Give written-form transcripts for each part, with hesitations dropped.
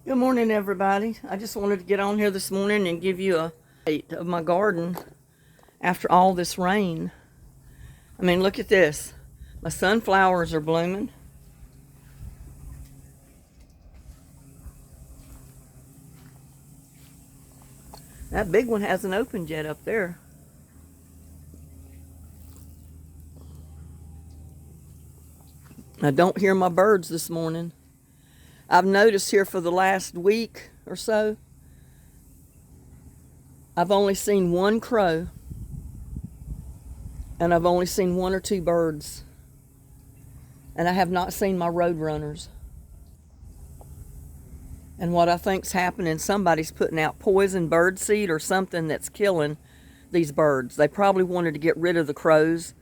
Good morning, everybody. I just wanted to get on here this morning and give you a update of my garden after all this rain. I mean, look at this. My sunflowers are blooming. That big one hasn't opened yet up there. I don't hear my birds this morning. I've noticed here for the last week or so, I've only seen one crow and I've only seen one or two birds. And I have not seen my roadrunners. And what I think's happening, somebody's putting out poison bird seed or something that's killing these birds. They probably wanted to get rid of the crows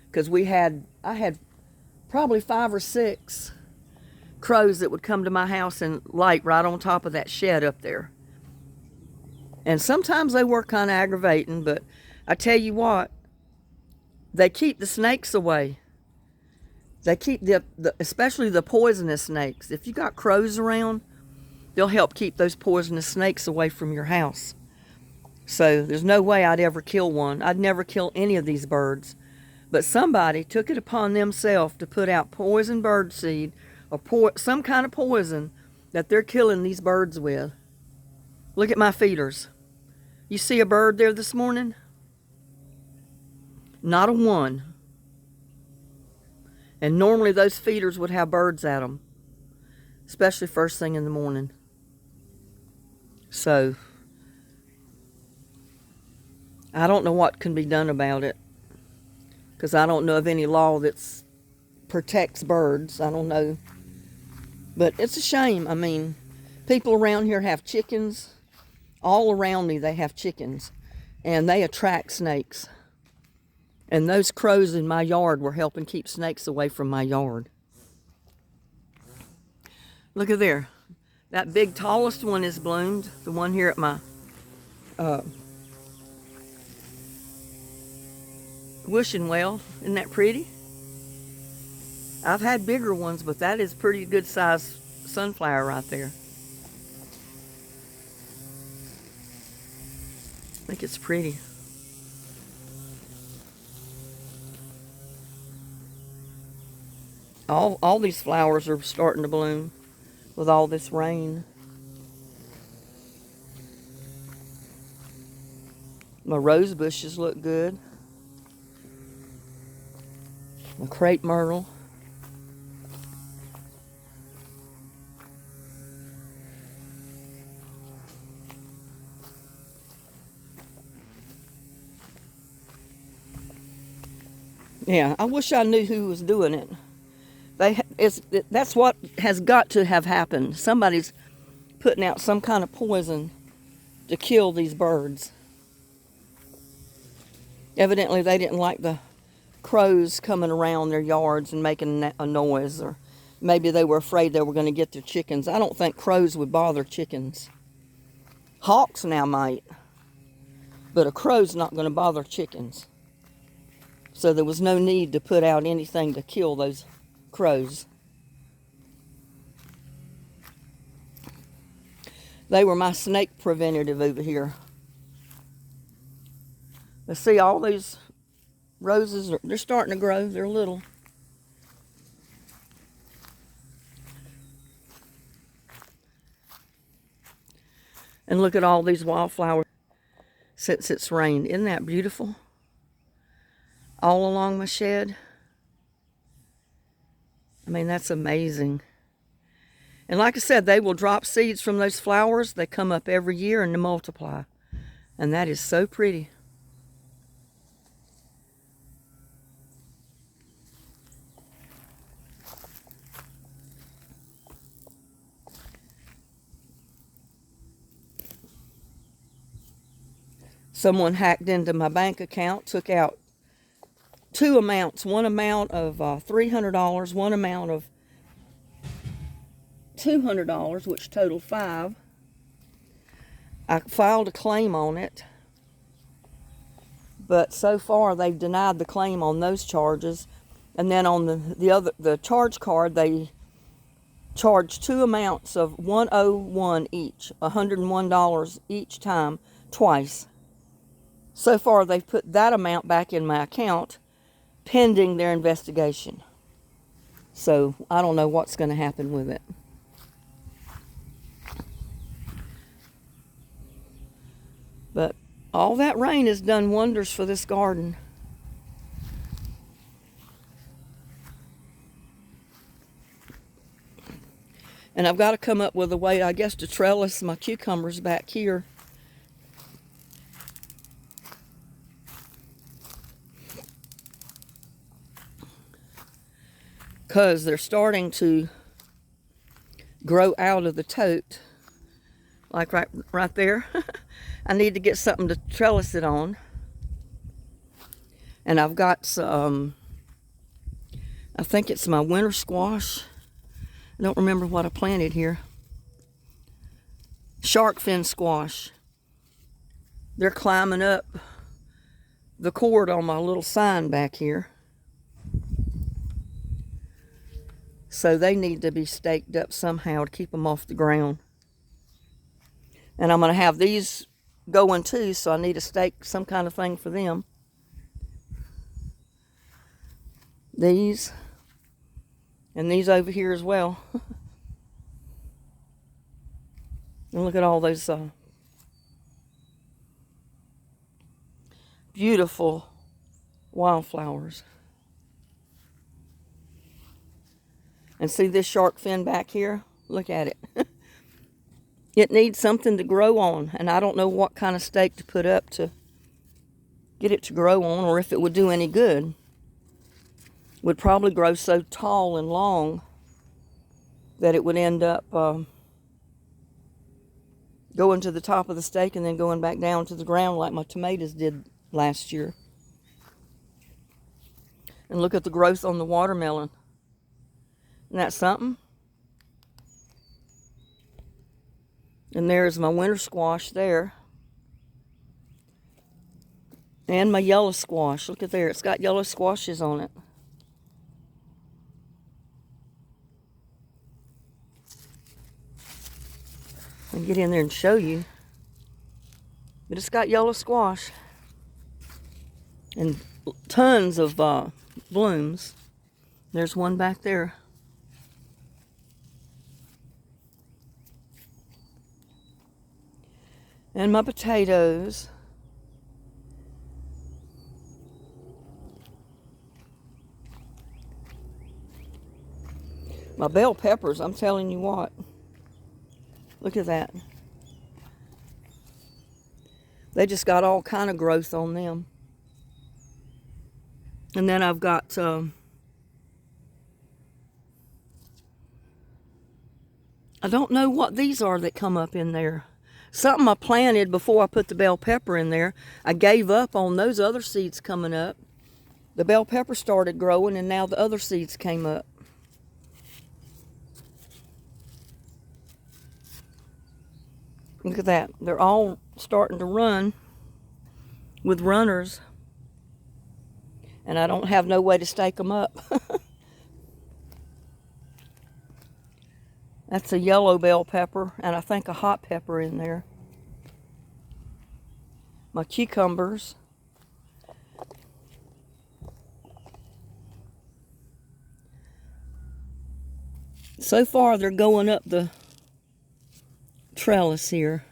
because I had probably 5 or 6 crows that would come to my house and light right on top of that shed up there. And sometimes they were kind of aggravating, but I tell you what, they keep the snakes away. They keep especially the poisonous snakes. If you got crows around, they'll help keep those poisonous snakes away from your house. So there's no way I'd ever kill one. I'd never kill any of these birds. But somebody took it upon themselves to put out poison bird seed or some kind of poison that they're killing these birds with. Look at my feeders. You see a bird there this morning? Not a one. And normally those feeders would have birds at them, especially first thing in the morning. So, I don't know what can be done about it, because I don't know of any law that protects birds. I don't know. But it's a shame. I mean, people around here have chickens. All around me they have chickens, and they attract snakes. And those crows in my yard were helping keep snakes away from my yard. Look at there. That big tallest one is bloomed. The one here at my wishing well. Isn't that pretty? I've had bigger ones, but that is pretty good size sunflower right there. I think it's pretty. All these flowers are starting to bloom with all this rain. My rose bushes look good. My crepe myrtle. Yeah, I wish I knew who was doing it. That's what has got to have happened. Somebody's putting out some kind of poison to kill these birds. Evidently, they didn't like the crows coming around their yards and making a noise, or maybe they were afraid they were going to get their chickens. I don't think crows would bother chickens. Hawks now might, but a crow's not going to bother chickens. So there was no need to put out anything to kill those crows. They were my snake preventative over here. Let's see, all these roses, they're starting to grow. They're little. And look at all these wildflowers since it's rained. Isn't that beautiful? All along my shed. I mean, that's amazing. And like I said, they will drop seeds from those flowers. They come up every year and they multiply. And that is so pretty. Someone hacked into my bank account, took out 2 amounts. One amount of $300, one amount of $200, which totaled $5. I filed a claim on it, but so far they've denied the claim on those charges. And then on the charge card, they charge two amounts of $101 each, $101 each time, twice. So far, they've put that amount back in my account pending their investigation. So I don't know what's going to happen with it. But all that rain has done wonders for this garden. And I've got to come up with a way, I guess, to trellis my cucumbers back here. Because they're starting to grow out of the tote. Like right there. I need to get something to trellis it on. And I've got some, I think it's my winter squash. I don't remember what I planted here. Shark fin squash. They're climbing up the cord on my little sign back here. So they need to be staked up somehow to keep them off the ground. And I'm going to have these going too, so I need to stake some kind of thing for them. These. And these over here as well. And look at all those beautiful wildflowers. And see this shark fin back here? Look at it. It needs something to grow on, and I don't know what kind of stake to put up to get it to grow on, or if it would do any good. Would probably grow so tall and long that it would end up going to the top of the stake and then going back down to the ground like my tomatoes did last year. And look at the growth on the watermelon. Isn't that something? And there's my winter squash there. And my yellow squash. Look at there. It's got yellow squashes on it. I can get in there and show you. But it's got yellow squash. And tons of blooms. There's one back there. And my potatoes. My bell peppers, I'm telling you what. Look at that. They just got all kind of growth on them. And then I've got I don't know what these are that come up in there. Something I planted before I put the bell pepper in there. I gave up on those other seeds coming up. The bell pepper started growing, and now the other seeds came up. Look at that. They're all starting to run with runners. And I don't have no way to stake them up. That's a yellow bell pepper, and I think a hot pepper in there. My cucumbers. So far, they're going up the trellis here.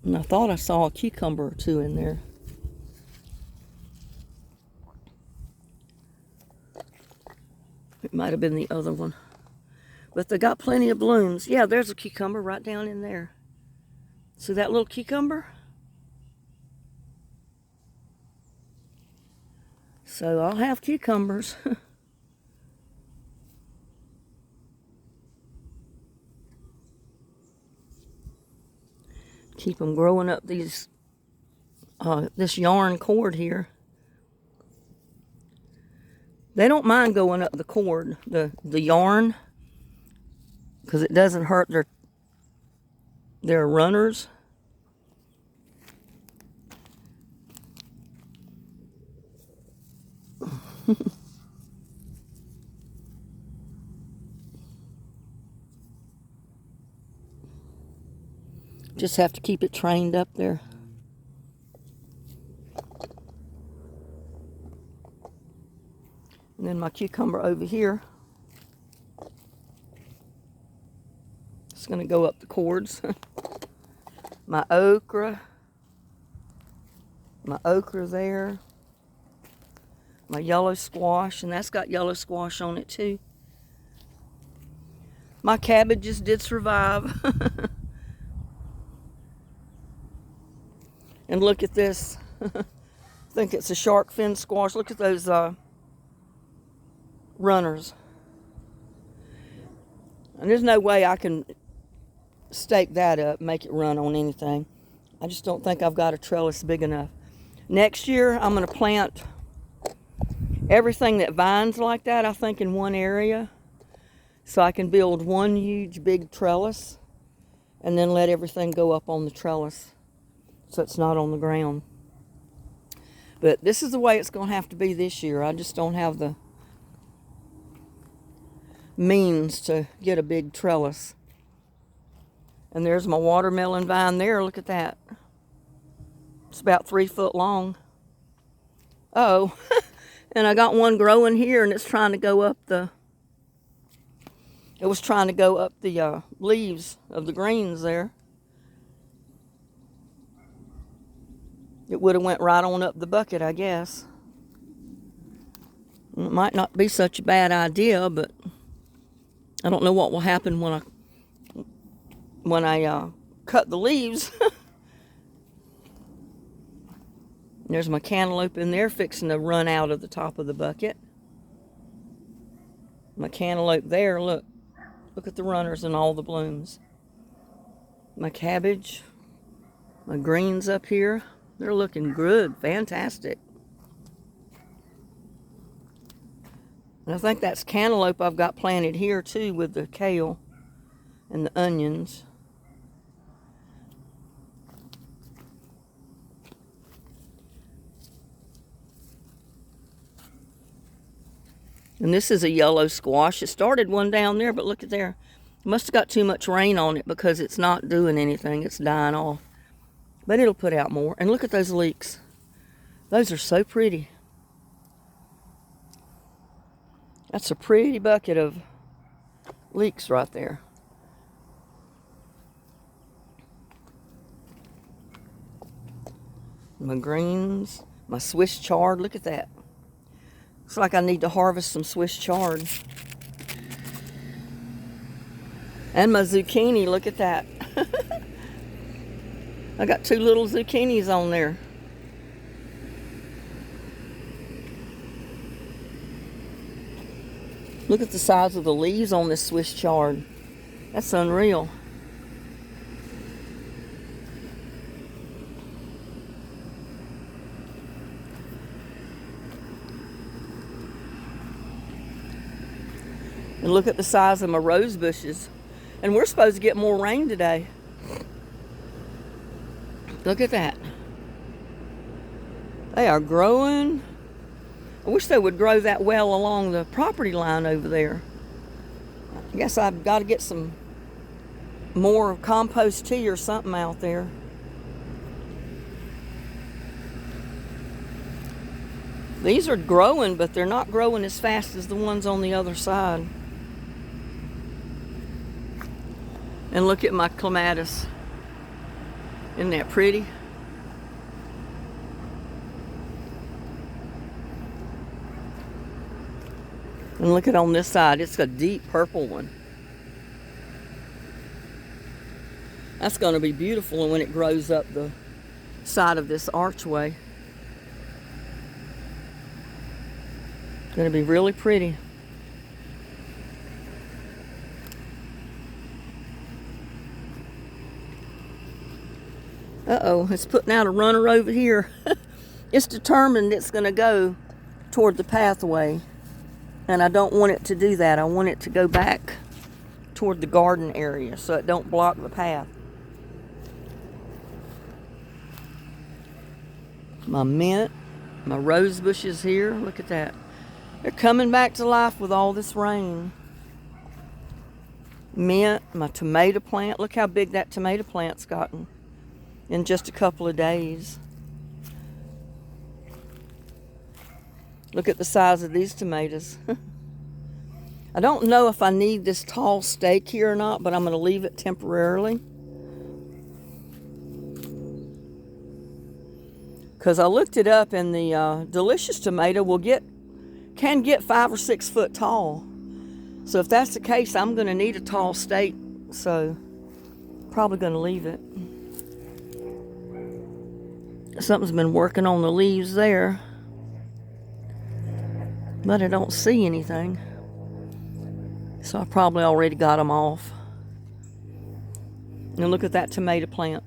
And I thought I saw a cucumber or two in there. It might have been the other one. But they got plenty of blooms. Yeah, there's a cucumber right down in there. See that little cucumber? So I'll have cucumbers. Keep them growing up these this yarn cord here. They don't mind going up the cord, the yarn, because it doesn't hurt their runners. Just have to keep it trained up there. And then my cucumber over here. It's going to go up the cords. My okra. My okra there. My yellow squash, and that's got yellow squash on it too. My cabbages did survive. And look at this. I think it's a shark fin squash. Look at those runners. And there's no way I can stake that up, make it run on anything. I just don't think I've got a trellis big enough. Next year, I'm going to plant everything that vines like that, I think, in one area. So I can build one huge big trellis and then let everything go up on the trellis so it's not on the ground. But this is the way it's going to have to be this year. I just don't have the means to get a big trellis. And there's my watermelon vine there. Look at that. It's about 3 foot long. Oh, and I got one growing here, and it's trying to go up the... It was trying to go up the leaves of the greens there. It would have went right on up the bucket, I guess. It might not be such a bad idea, but I don't know what will happen when I cut the leaves. There's my cantaloupe in there fixing to run out of the top of the bucket. My cantaloupe there, look. Look at the runners and all the blooms. My cabbage, my greens up here, they're looking good, fantastic. And I think that's cantaloupe I've got planted here too with the kale and the onions. And this is a yellow squash. It started one down there, but look at there. Must have got too much rain on it because it's not doing anything. It's dying off. But it'll put out more. And look at those leeks. Those are so pretty. That's a pretty bucket of leeks right there. My greens, my Swiss chard. Look at that. Looks like I need to harvest some Swiss chard. And my zucchini, look at that. I got 2 little zucchinis on there. Look at the size of the leaves on this Swiss chard. That's unreal. And look at the size of my rose bushes. And we're supposed to get more rain today. Look at that. They are growing. I wish they would grow that well along the property line over there. I guess I've got to get some more compost tea or something out there. These are growing, but they're not growing as fast as the ones on the other side. And look at my clematis. Isn't that pretty? And look at on this side, it's a deep purple one. That's going to be beautiful when it grows up the side of this archway. It's going to be really pretty. Uh-oh, it's putting out a runner over here. It's determined it's going to go toward the pathway. And I don't want it to do that. I want it to go back toward the garden area so it don't block the path. My mint, my rose bushes here. Look at that. They're coming back to life with all this rain. mint, my tomato plant. Look how big that tomato plant's gotten in just a couple of days. Look at the size of these tomatoes. I don't know if I need this tall stake here or not, but I'm going to leave it temporarily. Because I looked it up, and the delicious tomato can get 5 or 6 foot tall. So if that's the case, I'm going to need a tall stake. So probably going to leave it. Something's been working on the leaves there, but I don't see anything. So I probably already got them off. And look at that tomato plant.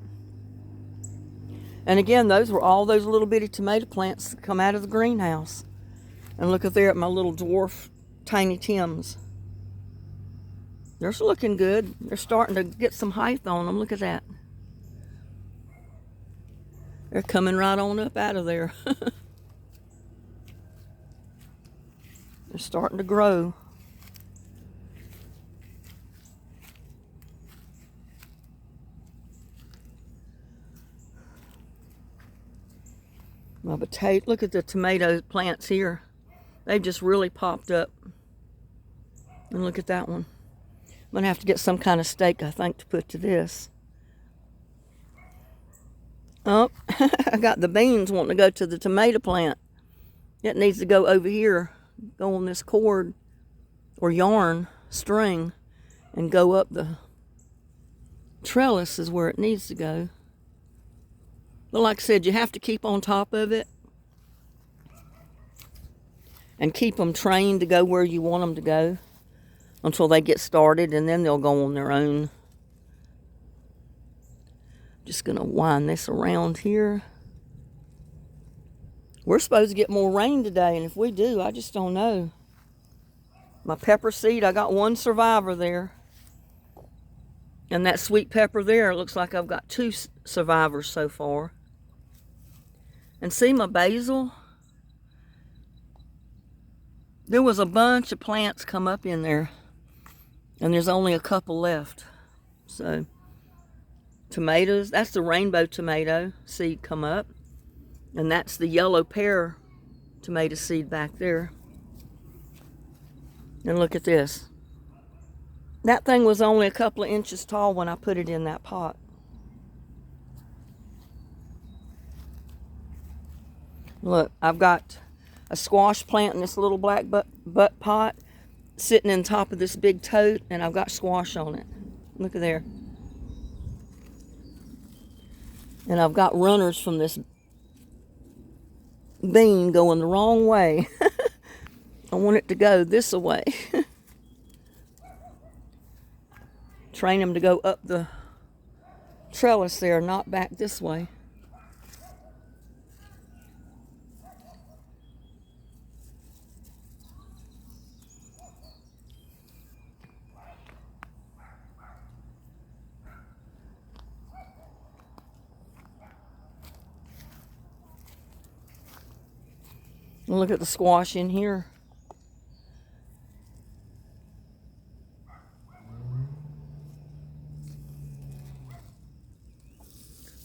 And again, those were all those little bitty tomato plants that come out of the greenhouse. And look at there at my little dwarf tiny Tims. They're looking good. They're starting to get some height on them. Look at that. They're coming right on up out of there. They're starting to grow. My potato, look at the tomato plants here. They've just really popped up. And look at that one. I'm going to have to get some kind of stake, I think, to put to this. Oh, I got the beans wanting to go to the tomato plant. It needs to go over here, go on this cord or yarn string and go up the trellis is where it needs to go. But like I said, you have to keep on top of it and keep them trained to go where you want them to go until they get started, and then they'll go on their own. Just gonna wind this around here. We're supposed to get more rain today, and if we do, I just don't know. My pepper seed, I got one survivor there. And that sweet pepper there, it looks like I've got 2 survivors so far. And see my basil? There was a bunch of plants come up in there, and there's only a couple left. So, tomatoes, that's the rainbow tomato seed come up. And that's the yellow pear tomato seed back there. And look at this. That thing was only a couple of inches tall when I put it in that pot. Look, I've got a squash plant in this little black butt pot sitting in top of this big tote, and I've got squash on it. Look at there. And I've got runners from this bean going the wrong way. I want it to go this way. Train them to go up the trellis there, not back this way. And look at the squash in here.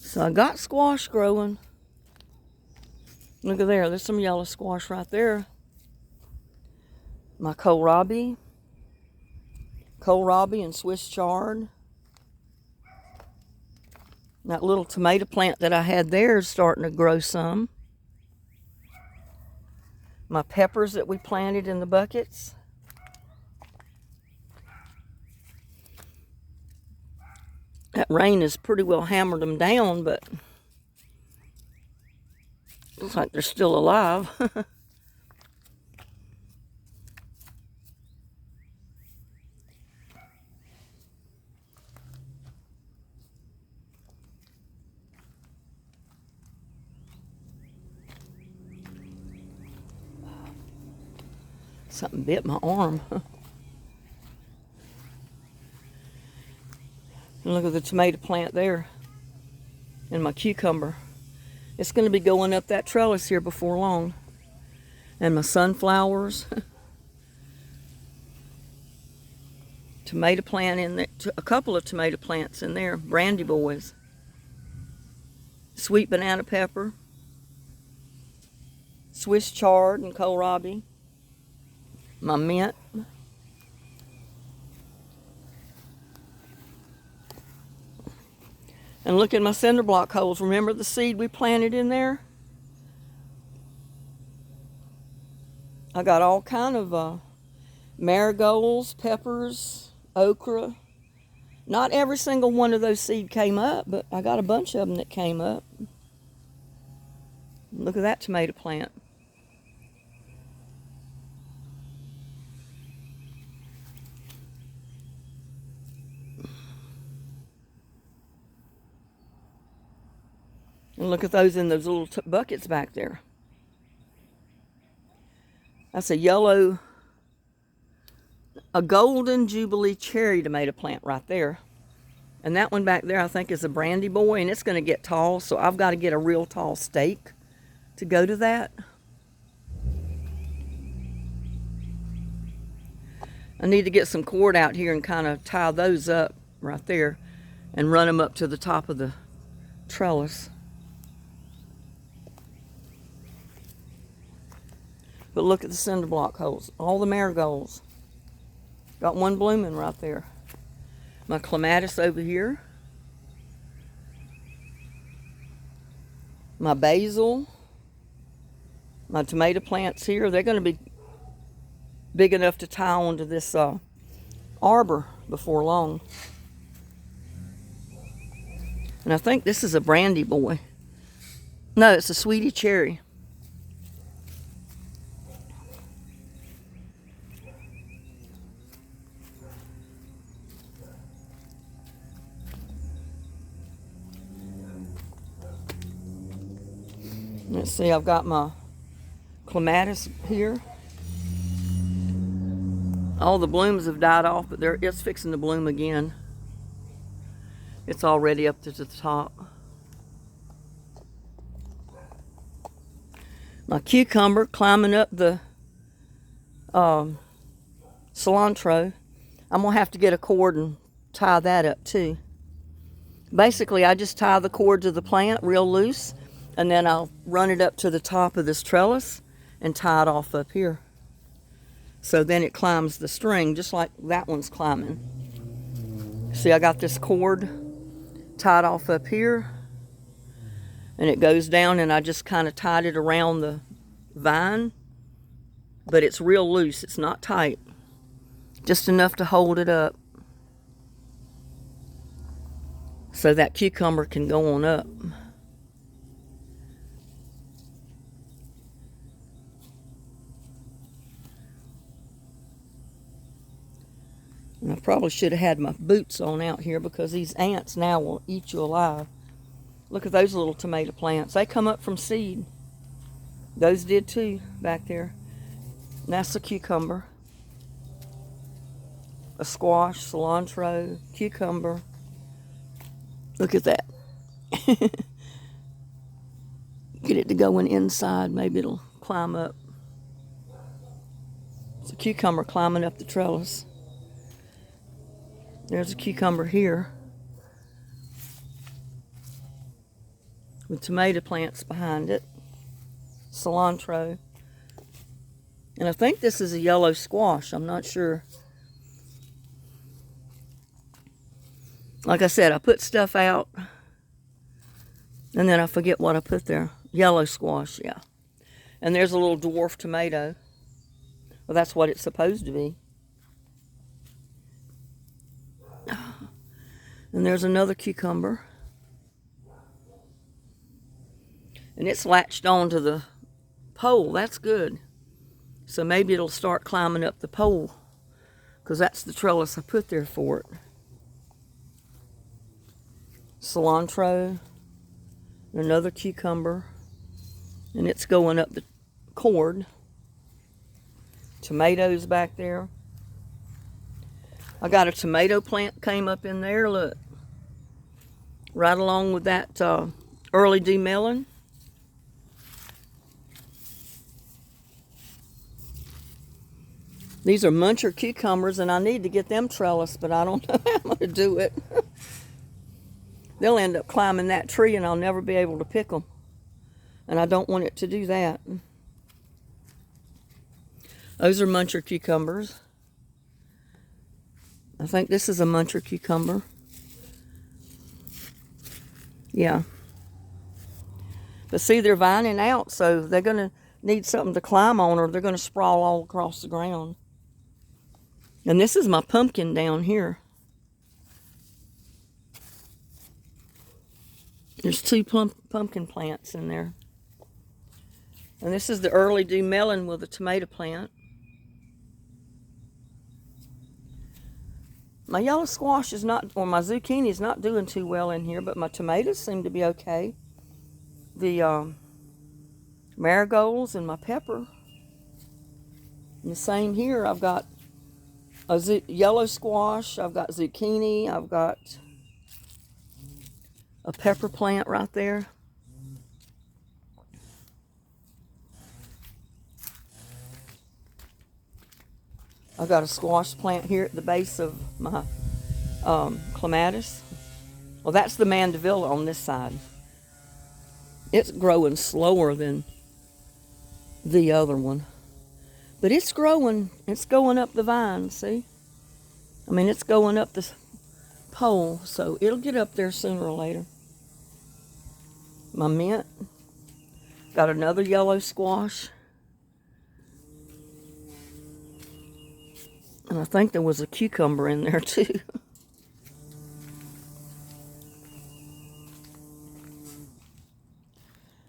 So I got squash growing. Look at there, there's some yellow squash right there. My kohlrabi and Swiss chard. That little tomato plant that I had there is starting to grow some. My peppers that we planted in the buckets. That rain has pretty well hammered them down, but looks like they're still alive. Something bit my arm. And look at the tomato plant there. And my cucumber. It's going to be going up that trellis here before long. And my sunflowers. tomato plant in there, a couple of tomato plants in there, brandy boys. Sweet banana pepper, Swiss chard and kohlrabi, my mint, and look at my cinder block holes. Remember the seed we planted in there? I got all kind of marigolds, peppers, okra. Not every single one of those seeds came up, but I got a bunch of them that came up. Look at that tomato plant. And look at those in those little buckets back there. That's a golden jubilee cherry tomato plant right there. And that one back there I think is a brandy boy, and it's going to get tall, so I've got to get a real tall stake to go to that. I need to get some cord out here and kind of tie those up right there and run them up to the top of the trellis. But look at the cinder block holes, all the marigolds. Got one blooming right there. My clematis over here. My basil. My tomato plants here. They're going to be big enough to tie onto this arbor before long. And I think this is a brandy boy. No, it's a sweetie cherry. Let's see, I've got my clematis here. All the blooms have died off, but it's fixing to bloom again. It's already up to the top. My cucumber climbing up the cilantro. I'm going to have to get a cord and tie that up too. Basically, I just tie the cord to the plant real loose, and then I'll run it up to the top of this trellis and tie it off up here. So then it climbs the string just like that one's climbing. See, I got this cord tied off up here, and it goes down, and I just kind of tied it around the vine, but it's real loose. It's not tight, just enough to hold it up so that cucumber can go on up. And I probably should have had my boots on out here because these ants now will eat you alive. Look at those little tomato plants. They come up from seed. Those did too back there. And that's a cucumber. A squash, cilantro, cucumber. Look at that. Get it to going inside. Maybe it'll climb up. It's a cucumber climbing up the trellis. There's a cucumber here with tomato plants behind it, cilantro, and I think this is a yellow squash. I'm not sure. Like I said, I put stuff out and then I forget what I put there. Yellow squash, yeah. And there's a little dwarf tomato. Well, that's what it's supposed to be. And there's another cucumber. And it's latched onto the pole. That's good. So maybe it'll start climbing up the pole, because that's the trellis I put there for it. Cilantro. Another cucumber. And it's going up the cord. Tomatoes back there. I got a tomato plant came up in there, look. Right along with that early demelon. These are muncher cucumbers, and I need to get them trellised, but I don't know how I'm going to do it. They'll end up climbing that tree, and I'll never be able to pick them. And I don't want it to do that. Those are muncher cucumbers. I think this is a muncher cucumber. Yeah. But see, they're vining out, so they're going to need something to climb on, or they're going to sprawl all across the ground. And this is my pumpkin down here. There's two pumpkin plants in there. And this is the early dew melon with a tomato plant. My yellow squash is not, or my zucchini is not doing too well in here, but my tomatoes seem to be okay. The marigolds and my pepper. And the same here. I've got a yellow squash, I've got zucchini, I've got a pepper plant right there. I've got a squash plant here at the base of my clematis. Well, that's the mandevilla on this side. It's growing slower than the other one. But it's growing. It's going up the vine, see? I mean, it's going up the pole, so it'll get up there sooner or later. My mint. Got another yellow squash. And I think there was a cucumber in there too.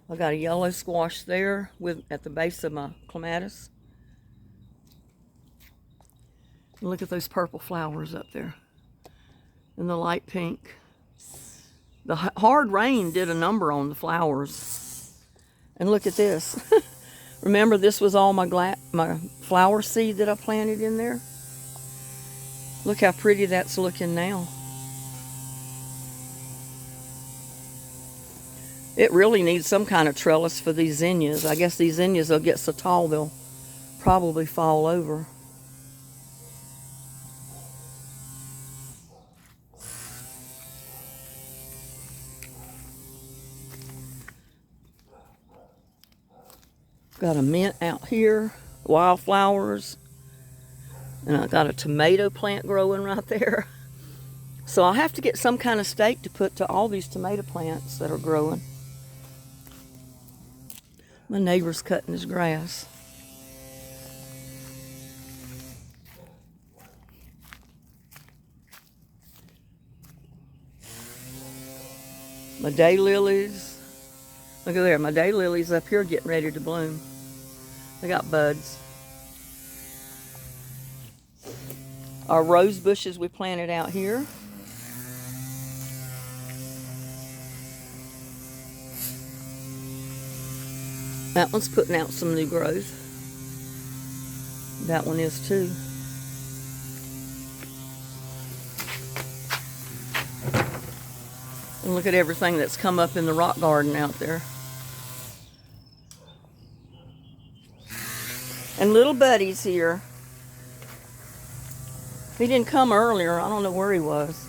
I got a yellow squash there at the base of my clematis. Look at those purple flowers up there. And the light pink. The hard rain did a number on the flowers. And look at this. Remember, this was all my flower seed that I planted in there? Look how pretty that's looking now. It really needs some kind of trellis for these zinnias. I guess these zinnias will get so tall they'll probably fall over. Got a mint out here, wildflowers, and I got a tomato plant growing right there. So I'll have to get some kind of stake to put to all these tomato plants that are growing. My neighbor's cutting his grass. My daylilies. Look at there, my daylilies up here getting ready to bloom. They got buds. Our rose bushes we planted out here. That one's putting out some new growth. That one is too. And look at everything that's come up in the rock garden out there. And little Buddy's here. He didn't come earlier. I don't know where he was.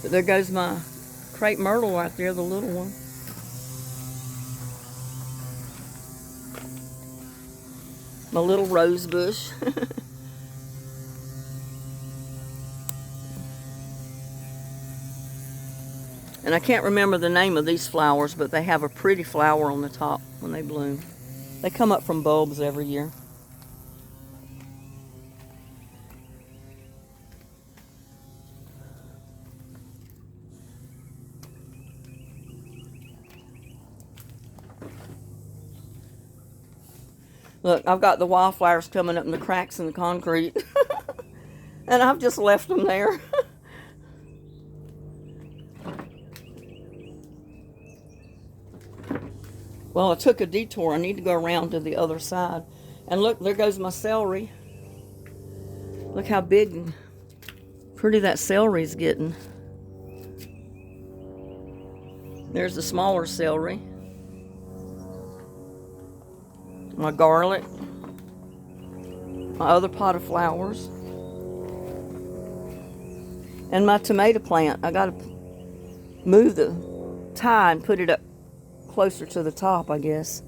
But there goes my crepe myrtle right there, the little one. My little rose bush. And I can't remember the name of these flowers, but they have a pretty flower on the top when they bloom. They come up from bulbs every year. Look, I've got the wildflowers coming up in the cracks in the concrete. And I've just left them there. Well, I took a detour. I need to go around to the other side. And look, there goes my celery. Look how big and pretty that celery's getting. There's the smaller celery. My garlic. my other pot of flowers. And my tomato plant. I gotta move the tie and put it up closer to the top, I guess.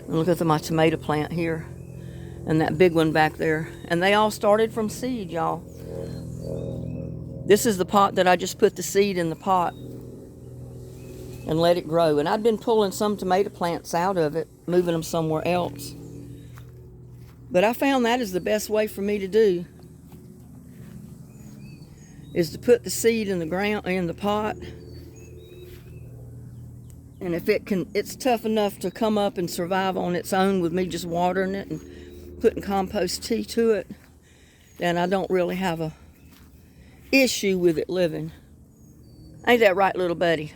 And look at my tomato plant here. And that big one back there. And they all started from seed, y'all. This is the pot that I just put the seed in the pot and let it grow. And I've been pulling some tomato plants out of it, moving them somewhere else. But I found that is the best way for me to do, is to put the seed in the ground, in the pot. And if it can, it's tough enough to come up and survive on its own with me just watering it and putting compost tea to it, then I don't really have a issue with it living. Ain't that right, little buddy?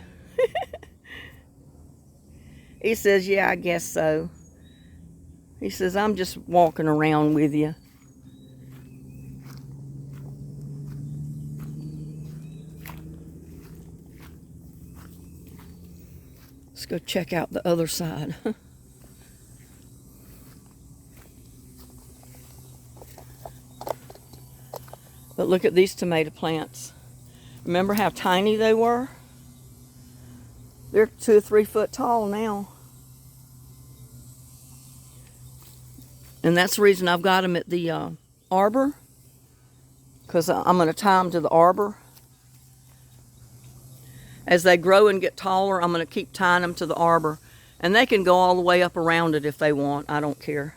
He says, yeah, I guess so. He says, I'm just walking around with you. Let's go check out the other side. But look at these tomato plants. Remember how tiny they were? They're 2 or 3 foot tall now. And that's the reason I've got them at the arbor, because I'm going to tie them to the arbor. As they grow and get taller, I'm going to keep tying them to the arbor. And they can go all the way up around it if they want. I don't care.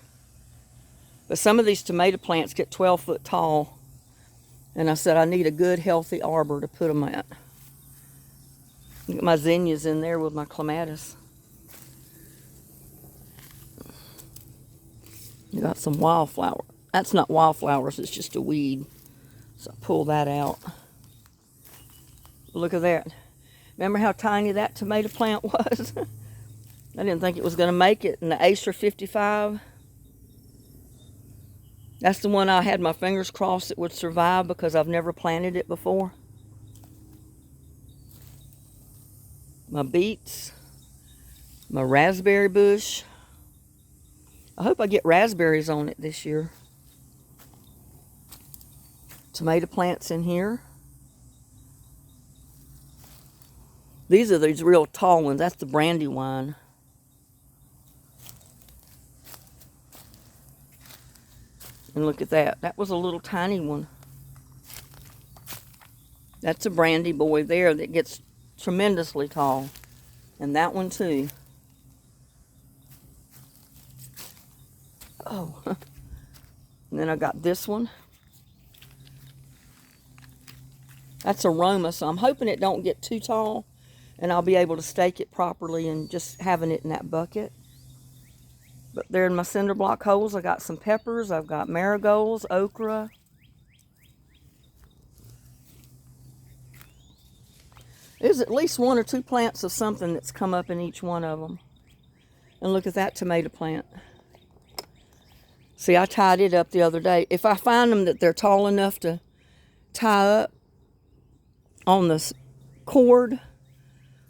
But some of these tomato plants get 12 foot tall. And I said I need a good, healthy arbor to put them at. Get my zinnias in there with my clematis. You got some wildflower. That's not wildflowers, it's just a weed. So I pull that out. Look at that. Remember how tiny that tomato plant was? I didn't think it was going to make it. And the Acer 55. That's the one I had my fingers crossed it would survive because I've never planted it before. My beets. My raspberry bush. I hope I get raspberries on it this year. Tomato plants in here. These are these real tall ones. That's the Brandywine. And look at that. That was a little tiny one. That's a brandy boy there that gets tremendously tall. And that one too. Oh. And then I got this one. That's aroma, so I'm hoping it don't get too tall. And I'll be able to stake it properly and just having it in that bucket. But there in my cinder block holes, I got some peppers. I've got marigolds, okra. There's at least 1 or 2 plants of something that's come up in each one of them. And look at that tomato plant. See, I tied it up the other day. If I find them that they're tall enough to tie up on the cord,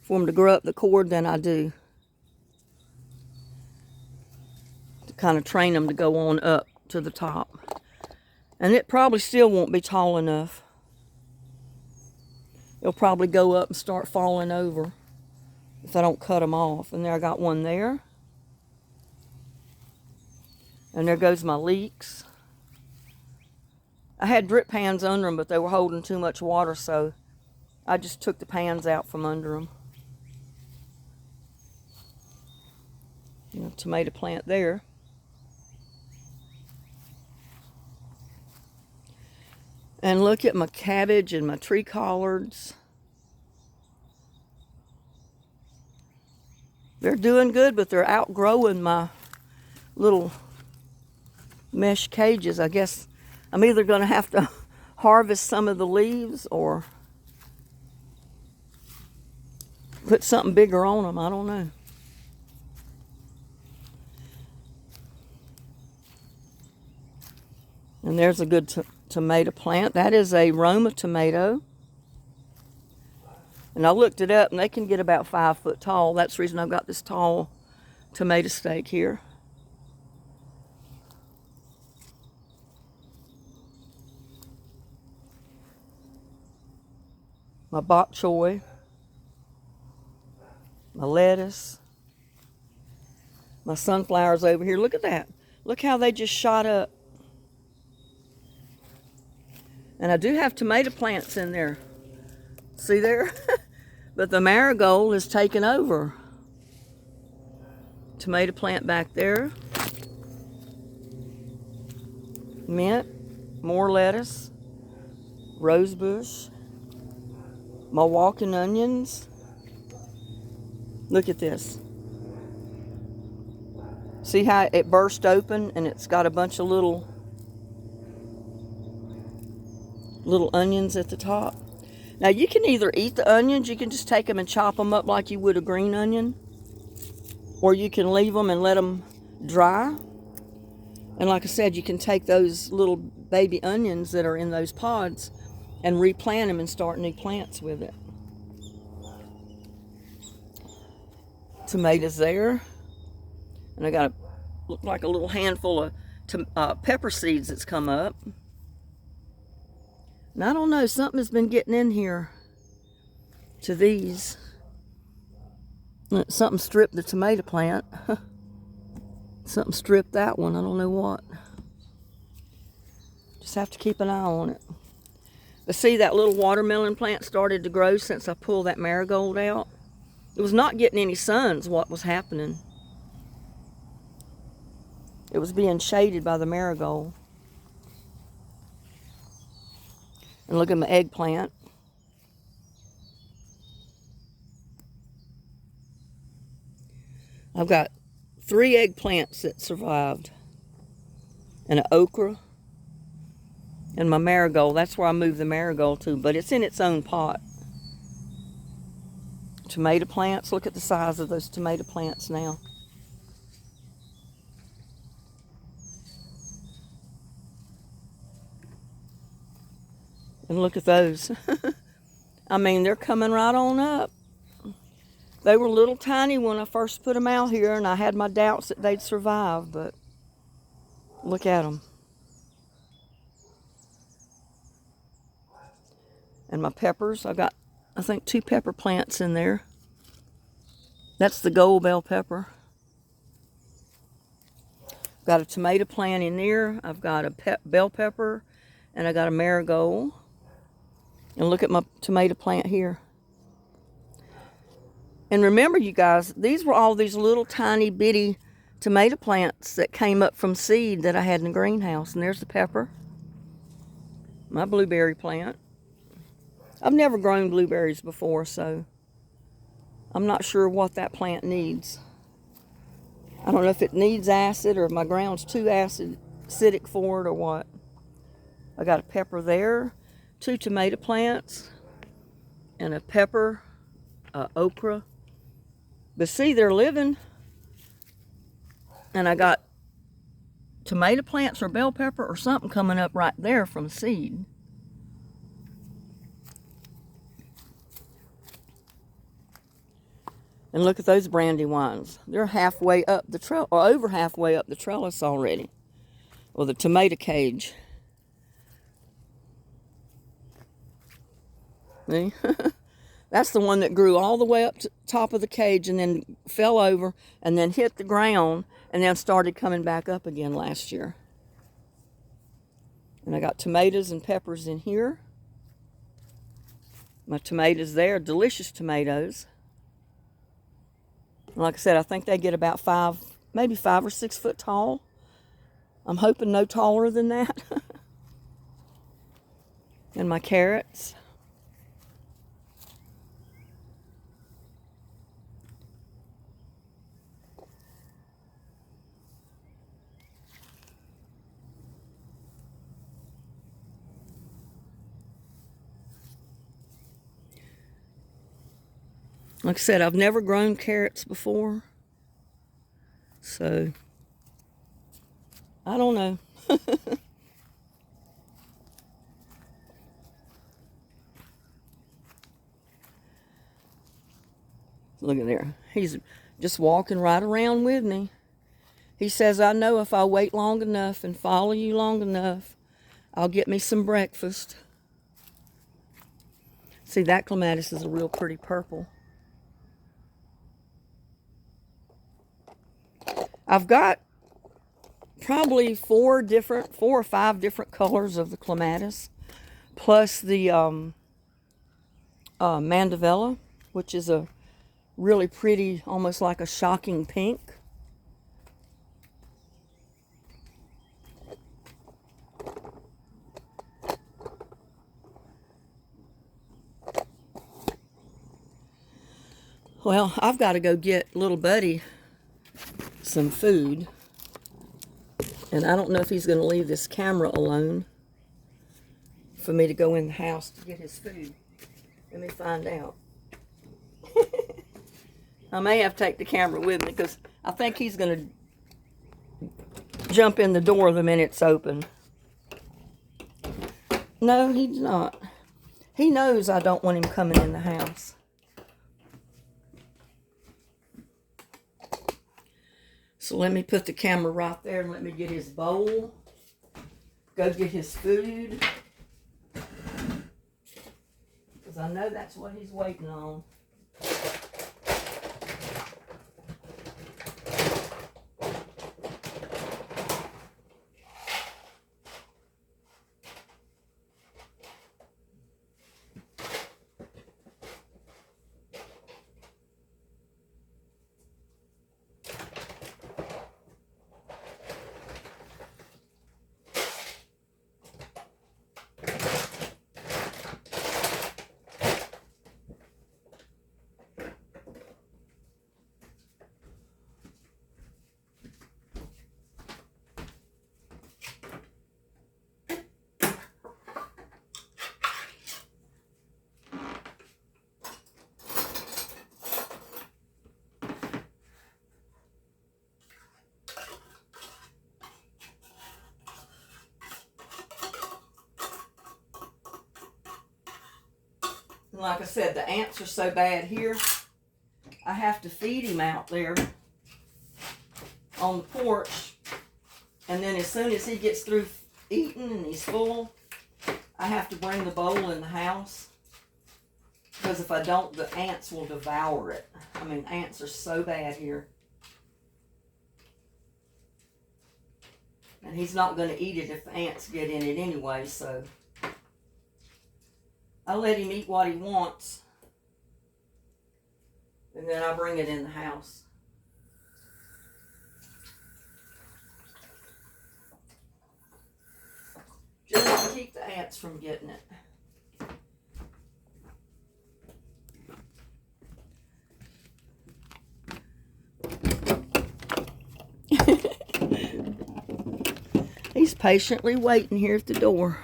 for them to grow up the cord, then I do. Kind of train them to go on up to the top. And it probably still won't be tall enough. It'll probably go up and start falling over if I don't cut them off. And there I got one there. And there goes my leeks. I had drip pans under them, but they were holding too much water, so I just took the pans out from under them. You know, tomato plant there. And look at my cabbage and my tree collards. They're doing good, but they're outgrowing my little mesh cages. I guess I'm either going to have to harvest some of the leaves or put something bigger on them. I don't know. And there's a good tomato plant. That is a Roma tomato. And I looked it up, and they can get about 5 foot tall. That's the reason I've got this tall tomato stake here. my bok choy, my lettuce, my sunflowers over here. Look at that. Look how they just shot up. And I do have tomato plants in there. See there? But the marigold is taken over. Tomato plant back there. Mint, more lettuce, rose bush, my walking onions. Look at this. See how it burst open and it's got a bunch of little onions at the top. Now you can either eat the onions, you can just take them and chop them up like you would a green onion, or you can leave them and let them dry. And like I said, you can take those little baby onions that are in those pods and replant them and start new plants with it. Tomatoes there. And I got look like a little handful of pepper seeds that's come up. And I don't know, something has been getting in here to these. Something stripped the tomato plant. Something stripped that one, I don't know what. Just have to keep an eye on it. But see, that little watermelon plant started to grow since I pulled that marigold out. It was not getting any sun's what was happening. It was being shaded by the marigold. And look at my eggplant. I've got 3 eggplants that survived. And an okra. And my marigold. That's where I moved the marigold to. But it's in its own pot. Tomato plants. Look at the size of those tomato plants now. And look at those. I mean, they're coming right on up. They were little tiny when I first put them out here, and I had my doubts that they'd survive, but look at them. And my peppers, I've got, I think, 2 pepper plants in there. That's the gold bell pepper. Got a tomato plant in there. I've got a bell pepper, and I got a marigold. And look at my tomato plant here. And remember, you guys, these were all these little tiny bitty tomato plants that came up from seed that I had in the greenhouse. And there's the pepper. My blueberry plant. I've never grown blueberries before, so I'm not sure what that plant needs. I don't know if it needs acid or if my ground's too acidic for it or what. I got a pepper there, 2 tomato plants, and a pepper, okra. But see, they're living. And I got tomato plants or bell pepper or something coming up right there from seed. And look at those brandywines. They're halfway up the trellis, or over halfway up the trellis already. Or the tomato cage. See? That's the one that grew all the way up to the top of the cage and then fell over and then hit the ground and then started coming back up again last year. And I got tomatoes and peppers in here. My tomatoes there, delicious tomatoes. Like I said, I think they get about 5, maybe 5 or 6 foot tall. I'm hoping no taller than that. And my carrots. Like I said, I've never grown carrots before. So, I don't know. Look at there. He's just walking right around with me. He says, I know if I wait long enough and follow you long enough, I'll get me some breakfast. See, that clematis is a real pretty purple. I've got probably 4 or 5 different colors of the clematis, plus the mandevilla, which is a really pretty, almost like a shocking pink. Well, I've got to go get little buddy some food. And I don't know if he's going to leave this camera alone for me to go in the house to get his food. Let me find out. I may have to take the camera with me because I think he's going to jump in the door the minute it's open. No, he's not. He knows I don't want him coming in the house. So let me put the camera right there and let me get his bowl. Go get his food. Because I know that's what he's waiting on. Like I said, the ants are so bad here. I have to feed him out there on the porch. And then as soon as he gets through eating and he's full, I have to bring the bowl in the house. Because if I don't, the ants will devour it. I mean, ants are so bad here. And he's not going to eat it if the ants get in it anyway, so I let him eat what he wants, and then I bring it in the house. Just to keep the ants from getting it. He's patiently waiting here at the door.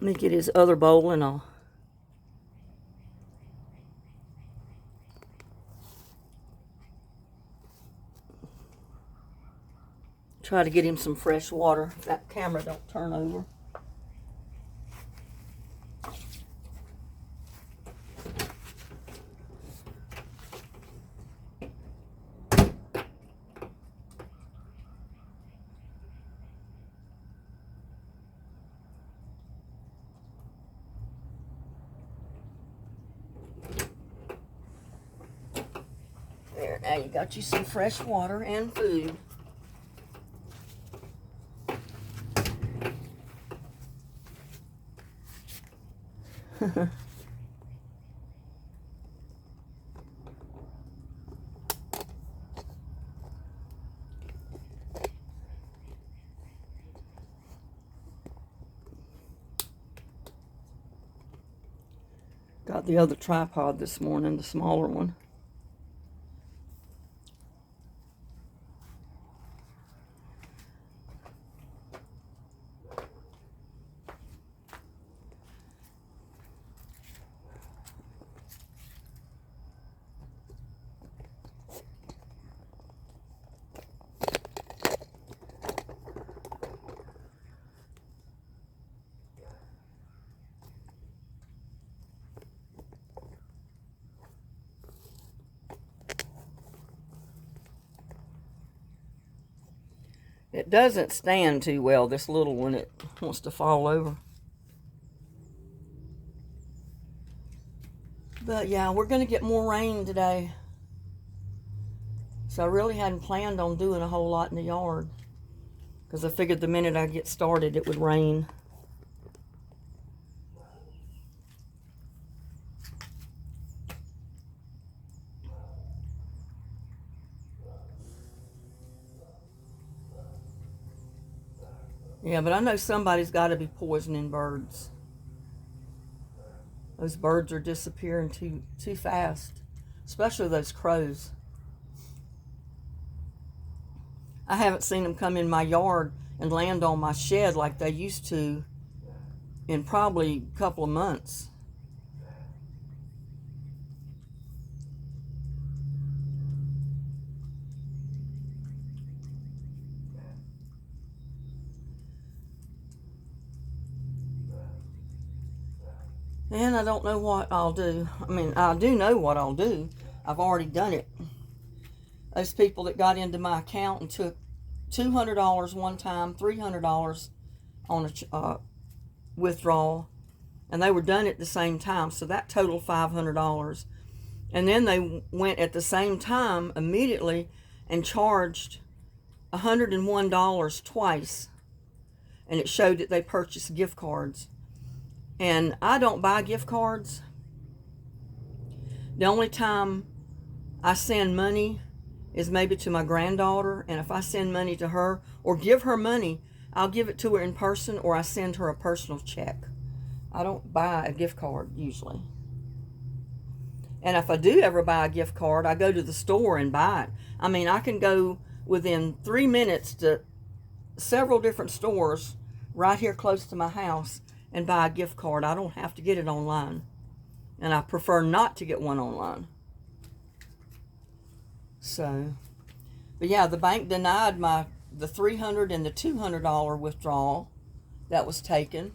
Let me get his other bowl and I'll try to get him some fresh water if that camera don't turn over. There, now you got you some fresh water and food. Got the other tripod this morning, the smaller one. It doesn't stand too well, this little one. It wants to fall over. But yeah, we're going to get more rain today. So I really hadn't planned on doing a whole lot in the yard, because I figured the minute I get started it would rain. Yeah, but I know somebody's got to be poisoning birds. Those birds are disappearing too fast, especially those crows. I haven't seen them come in my yard and land on my shed like they used to in probably a couple of months. And I don't know what I'll do. I mean, I do know what I'll do. I've already done it. Those people that got into my account and took $200 one time, $300 on a withdrawal, and they were done at the same time, so that totaled $500. And then they went at the same time immediately and charged $101 twice, and it showed that they purchased gift cards. And I don't buy gift cards. The only time I send money is maybe to my granddaughter, and if I send money to her or give her money, I'll give it to her in person, or I send her a personal check. I don't buy a gift card usually. And if I do ever buy a gift card, I go to the store and buy it. I mean, I can go within 3 minutes to several different stores right here close to my house and buy a gift card. I don't have to get it online. And I prefer not to get one online. So, but yeah, the bank denied the $300 and the $200 withdrawal that was taken.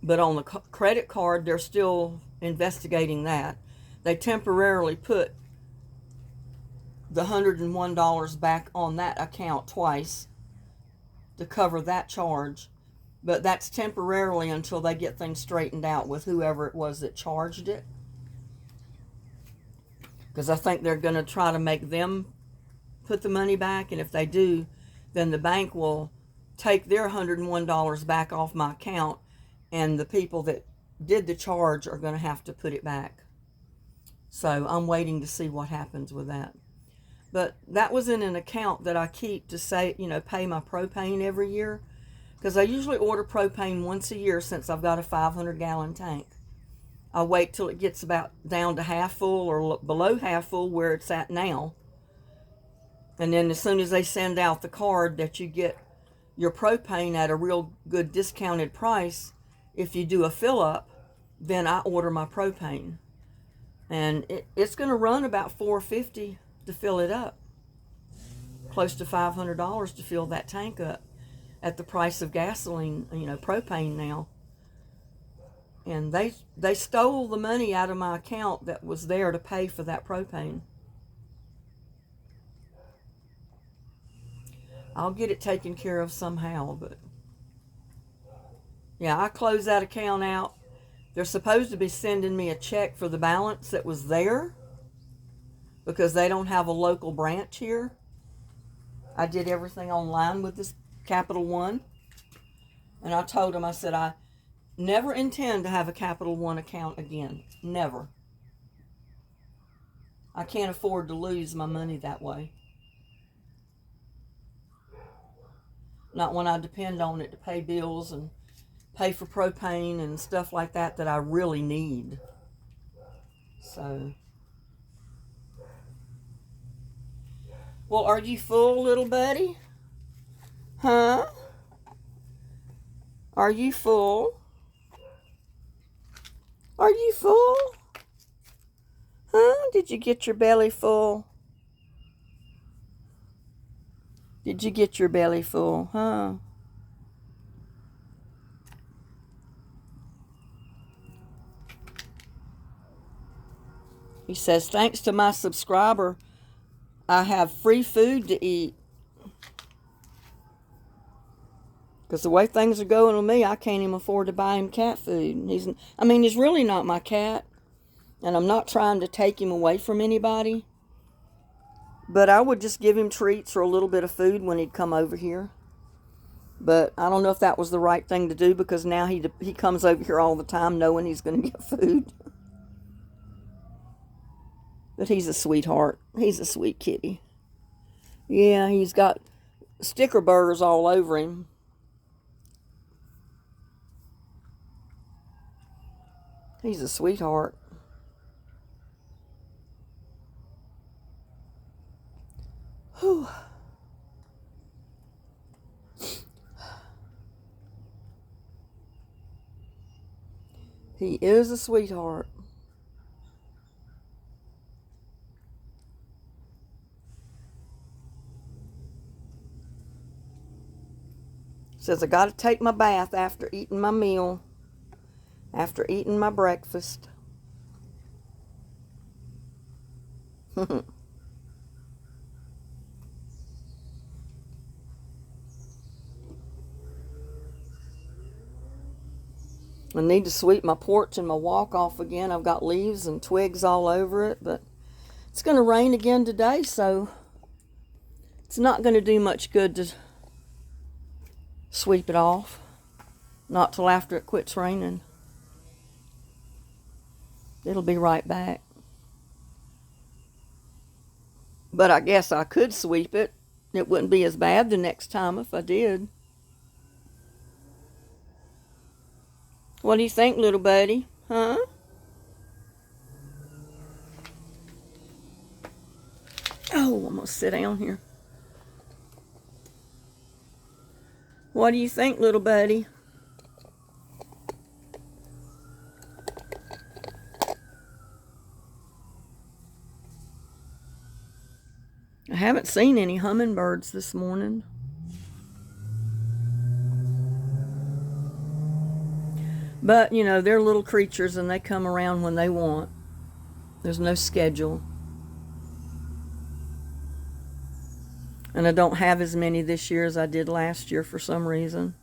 But on the credit card, they're still investigating that. They temporarily put the $101 back on that account twice to cover that charge. But that's temporarily until they get things straightened out with whoever it was that charged it. Because I think they're going to try to make them put the money back. And if they do, then the bank will take their $101 back off my account. And the people that did the charge are going to have to put it back. So I'm waiting to see what happens with that. But that was in an account that I keep to say, pay my propane every year. Because I usually order propane once a year since I've got a 500-gallon tank. I wait till it gets about down to half full or below half full where it's at now. And then as soon as they send out the card that you get your propane at a real good discounted price, if you do a fill up, then I order my propane. And it's going to run about $450 to fill it up. Close to $500 to fill that tank up at the price of gasoline, propane now. And they stole the money out of my account that was there to pay for that propane. I'll get it taken care of somehow, but yeah, I closed that account out. They're supposed to be sending me a check for the balance that was there because they don't have a local branch here. I did everything online with this Capital One. And I told them, I said, I never intend to have a Capital One account again. Never. I can't afford to lose my money that way. Not when I depend on it to pay bills and pay for propane and stuff like that I really need. So, well, are you full, little buddy? Huh? Are you full? Are you full? Huh? Did you get your belly full? Did you get your belly full, huh? He says, thanks to my subscriber, I have free food to eat. Because the way things are going with me, I can't even afford to buy him cat food. He's really not my cat. And I'm not trying to take him away from anybody. But I would just give him treats or a little bit of food when he'd come over here. But I don't know if that was the right thing to do, because now he comes over here all the time knowing he's going to get food. But he's a sweetheart. He's a sweet kitty. Yeah, he's got sticker burrs all over him. He's a sweetheart. Whew. He is a sweetheart. Says I got to take my bath after eating my meal, after eating my breakfast. I need to sweep my porch and my walk off again. I've got leaves and twigs all over it, but it's going to rain again today, so it's not going to do much good to sweep it off. Not till after it quits raining. It'll be right back. But I guess I could sweep it. It wouldn't be as bad the next time if I did. What do you think, little buddy? Huh? Oh, I'm going to sit down here. What do you think, little buddy? I haven't seen any hummingbirds this morning. But, you know, they're little creatures and they come around when they want. There's no schedule. And I don't have as many this year as I did last year for some reason.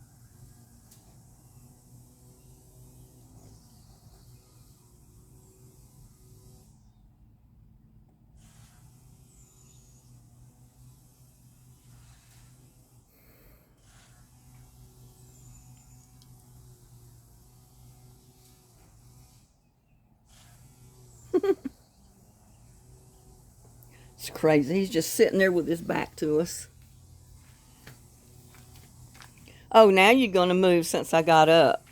It's crazy. He's just sitting there with his back to us. Oh, now you're going to move since I got up.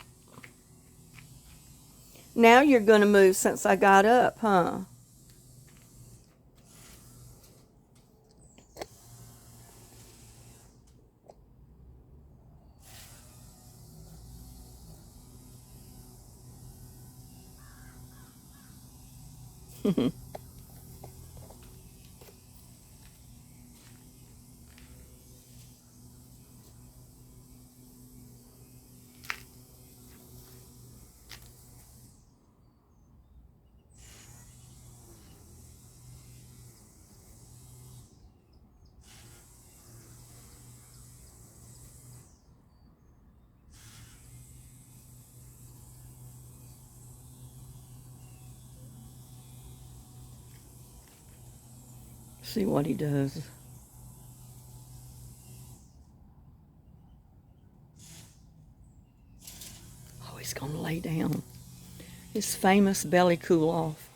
Now you're going to move since I got up, huh? See what he does. Oh, he's going to lay down. His famous belly cool off.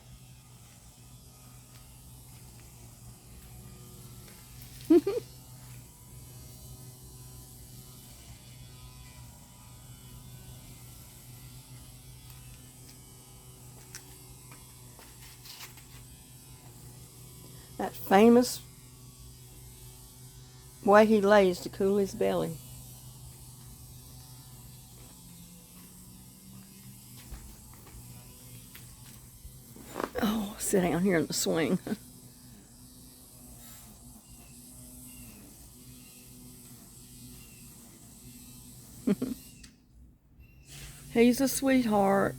That famous way he lays to cool his belly. Oh, sit down here in the swing. He's a sweetheart.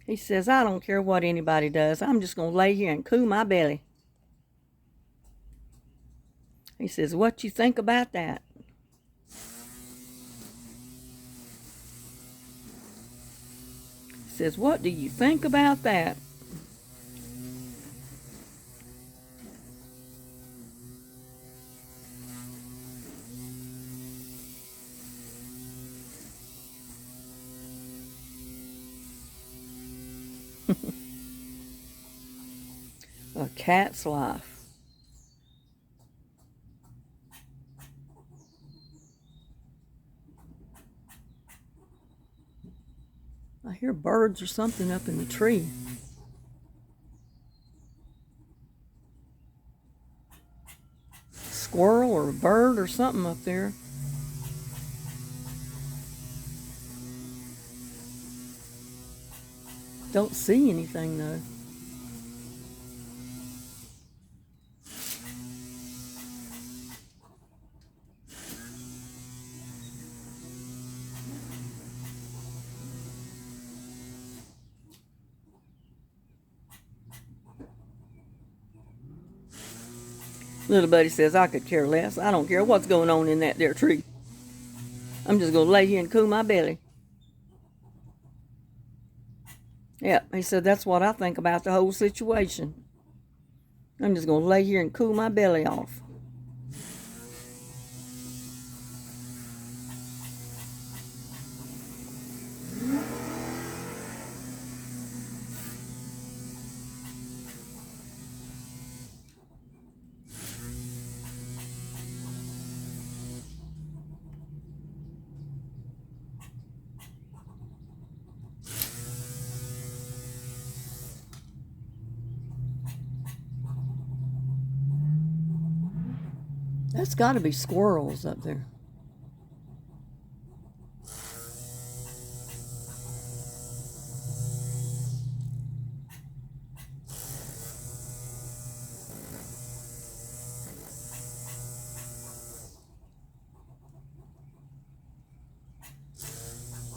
He says, I don't care what anybody does. I'm just going to lay here and coo my belly. He says, what you think about that? He says, what do you think about that? A cat's life. I hear birds or something up in the tree. Squirrel or a bird or something up there. Don't see anything though. Little buddy says, I could care less. I don't care what's going on in that there tree. I'm just going to lay here and cool my belly. Yeah, he said, that's what I think about the whole situation. I'm just going to lay here and cool my belly off. That's got to be squirrels up there.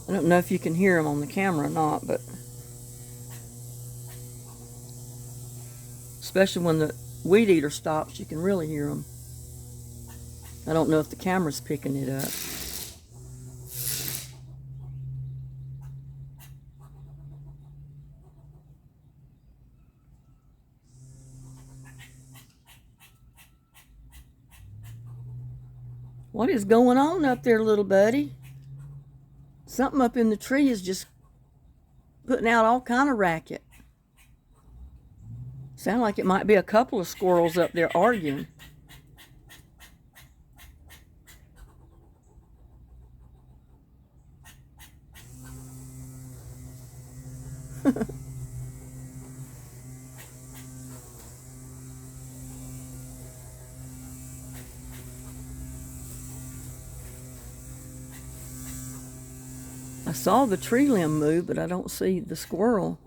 I don't know if you can hear them on the camera or not, but especially when the weed eater stops, you can really hear them. I don't know if the camera's picking it up. What is going on up there, little buddy? Something up in the tree is just putting out all kind of racket. Sound like it might be a couple of squirrels up there arguing. I saw the tree limb move, but I don't see the squirrel.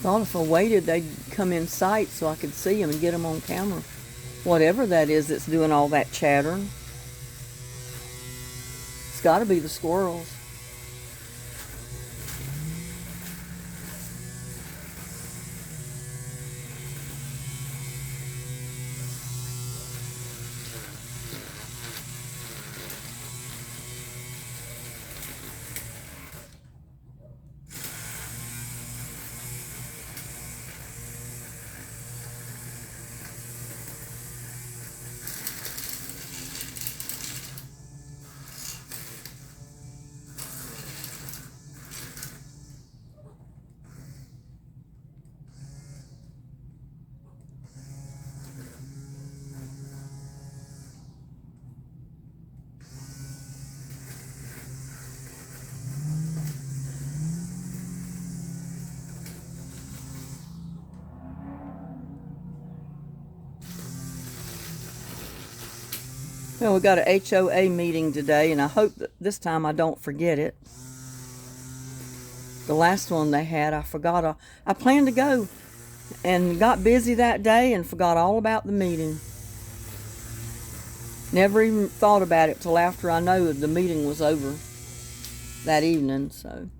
Thought if I waited, they'd come in sight so I could see them and get them on camera. Whatever that is that's doing all that chattering. It's got to be the squirrels. Well, we got a HOA meeting today, and I hope that this time I don't forget it. The last one they had, I forgot. I planned to go and got busy that day and forgot all about the meeting. Never even thought about it till after I know the meeting was over that evening, so.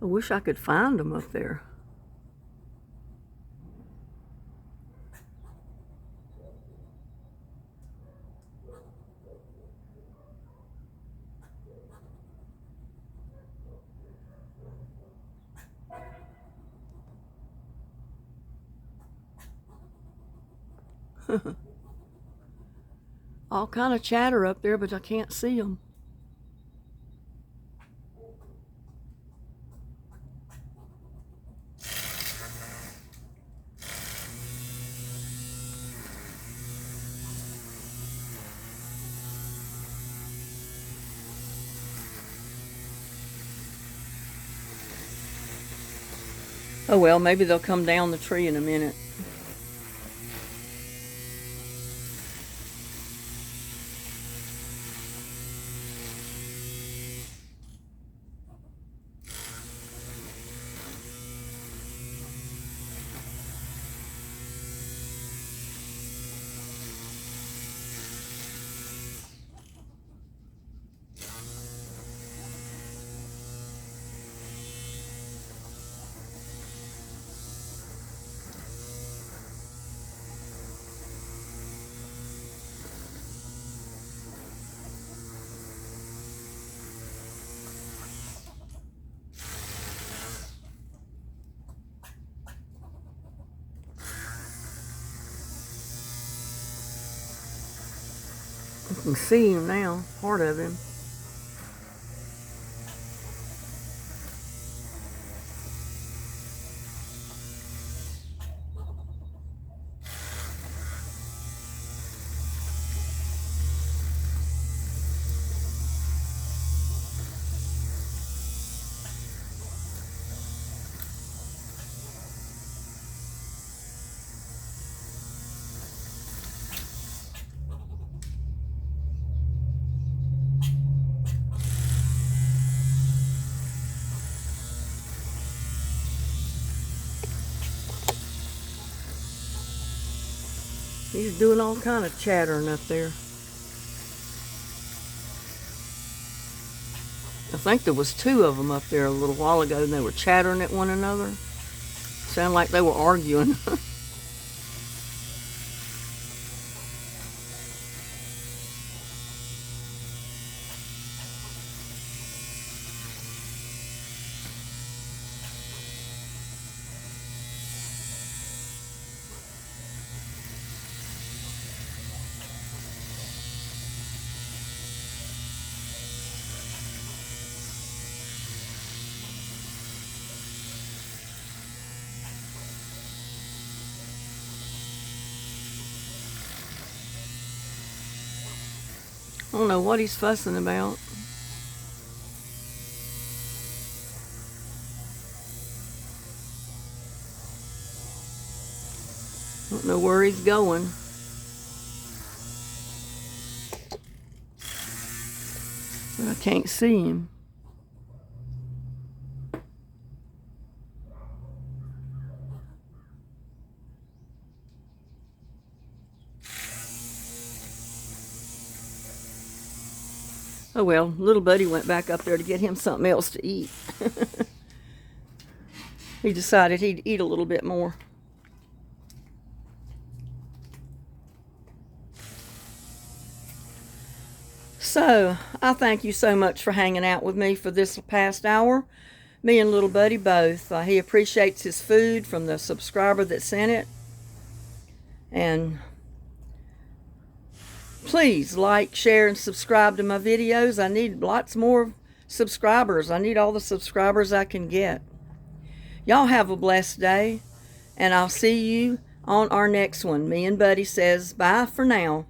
I wish I could find them up there. All kind of chatter up there, but I can't see them. Oh well, maybe they'll come down the tree in a minute. You can see him now, part of him. He's doing all kind of chattering up there. I think there was two of them up there a little while ago, and they were chattering at one another. Sounded like they were arguing. I don't know what he's fussing about. Don't know where he's going. But I can't see him. Oh well, little buddy went back up there to get him something else to eat. He decided he'd eat a little bit more. So, I thank you so much for hanging out with me for this past hour. Me and little buddy both. He appreciates his food from the subscriber that sent it. And please like, share, and subscribe to my videos. I need lots more subscribers. I need all the subscribers I can get. Y'all have a blessed day, and I'll see you on our next one. Me and Buddy says bye for now.